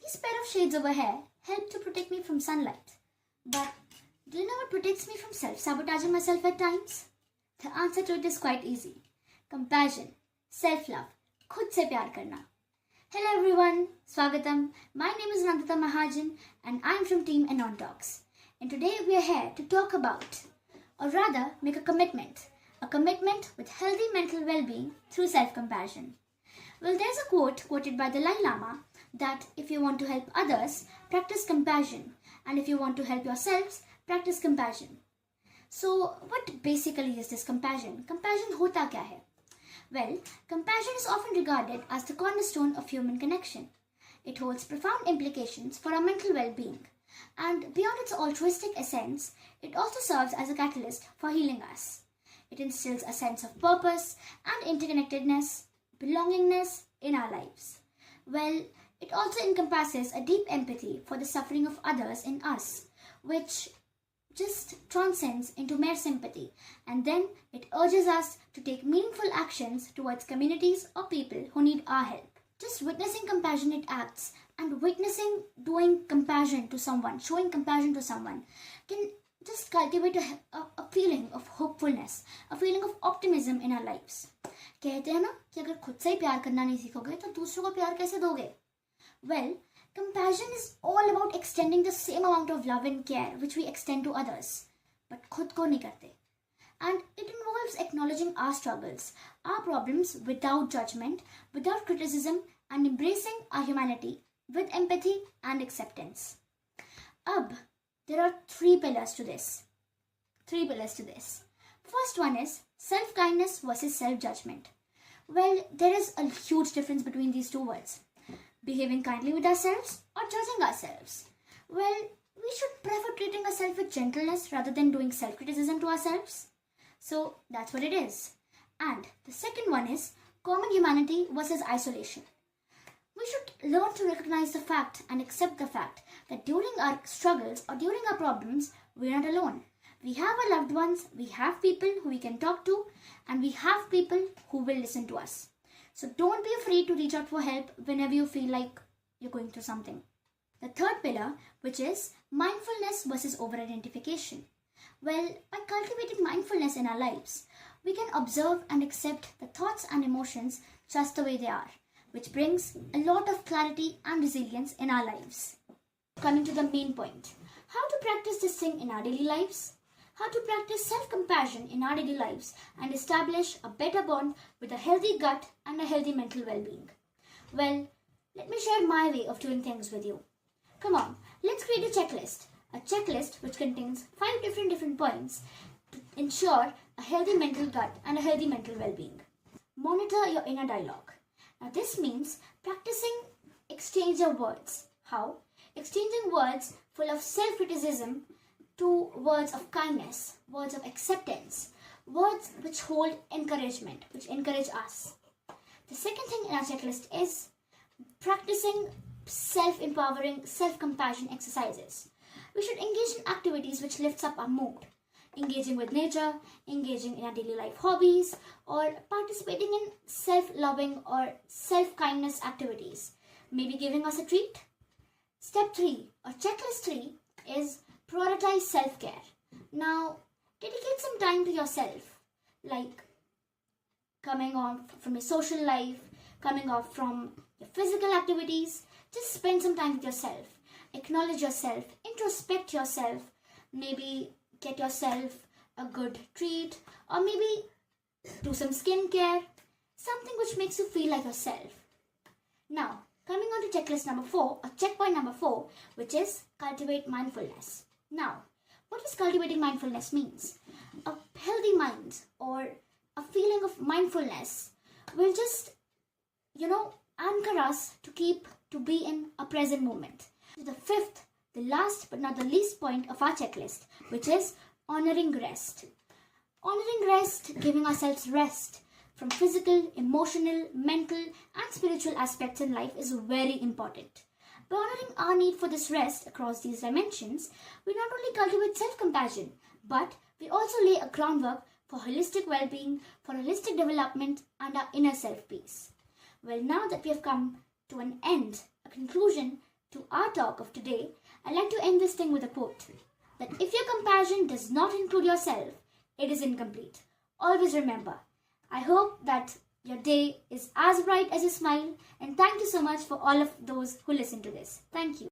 These pair of shades over here help to protect me from sunlight. But do you know what protects me from self-sabotaging myself at times? The answer to it is quite easy. Compassion, self-love, खुद से प्यार करना. Hello everyone, Swagatam. My name is Anandita Mahajan and I'm from Team ANON Talks. And today we are here to talk about, or rather make a commitment with healthy mental well-being through self-compassion. Well, there's a quote quoted by the Dalai Lama that if you want to help others, practice compassion, and if you want to help yourselves, practice compassion. So, what basically is this compassion? Compassion hota kya hai? Well, compassion is often regarded as the cornerstone of human connection. It holds profound implications for our mental well-being, and beyond its altruistic essence, it also serves as a catalyst for healing us. It instills a sense of purpose and interconnectedness, belongingness in our lives. Well, it also encompasses a deep empathy for the suffering of others in us, which just transcends into mere sympathy, and then it urges us to take meaningful actions towards communities or people who need our help. Just witnessing compassionate acts and witnessing doing compassion to someone, showing compassion to someone, can just cultivate a feeling of hopefulness, a feeling of optimism in our lives. कहते हैं ना कि अगर खुद से ही प्यार करना नहीं सीखोगे तो दूसरों को प्यार कैसे दोगे? Well, compassion is all about extending the same amount of love and care which we extend to others, but खुद को नहीं करते. And it involves acknowledging our struggles, our problems without judgment, without criticism, and embracing our humanity with empathy and acceptance. Ab, there are three pillars to this. First one is self-kindness versus self-judgment. Well, there is a huge difference between these two words. Behaving kindly with ourselves or judging ourselves. Well, we should prefer treating ourselves with gentleness rather than doing self-criticism to ourselves. So that's what it is. And the second one is common humanity versus isolation. We should learn to recognize the fact and accept the fact that during our struggles or during our problems, we're not alone. We have our loved ones, we have people who we can talk to, and we have people who will listen to us. So don't be afraid to reach out for help whenever you feel like you're going through something. The third pillar, which is mindfulness versus over-identification. Well, by cultivating mindfulness in our lives, we can observe and accept the thoughts and emotions just the way they are, which brings a lot of clarity and resilience in our lives. Coming to the main point, how to practice this thing in our daily lives? How to practice self-compassion in our daily lives and establish a better bond with a healthy gut and a healthy mental well-being. Well, let me share my way of doing things with you. Come on, let's create a checklist which contains 5 different points to ensure a healthy mental gut and a healthy mental well-being. Monitor your inner dialogue. Now this means practicing exchange of words. How? Exchanging words full of self-criticism to words of kindness, words of acceptance, words which hold encouragement, which encourage us. The second thing in our checklist is practicing self-empowering, self-compassion exercises. We should engage in activities which lifts up our mood. Engaging with nature, engaging in our daily life hobbies, or participating in self-loving or self-kindness activities. Maybe giving us a treat. Step 3 or checklist 3 is prioritize self-care. Now, dedicate some time to yourself, like coming off from your social life, coming off from your physical activities. Just spend some time with yourself. Acknowledge yourself, introspect yourself, maybe get yourself a good treat, or maybe do some skincare, something which makes you feel like yourself. Now, coming on to checklist number 4, or checkpoint number 4, which is cultivate mindfulness. Now, what does cultivating mindfulness means? A healthy mind or a feeling of mindfulness will just, anchor us to be in a present moment. The fifth, the last but not the least point of our checklist, which is honoring rest. Honoring rest, giving ourselves rest from physical, emotional, mental and spiritual aspects in life is very important. By honoring our need for this rest across these dimensions, we not only cultivate self-compassion, but we also lay a groundwork for holistic well-being, for holistic development and our inner self-peace. Well, now that we have come to an end, a conclusion to our talk of today, I'd like to end this thing with a quote that if your compassion does not include yourself, it is incomplete. Always remember. I hope that your day is as bright as a smile, and thank you so much for all of those who listen to this. Thank you.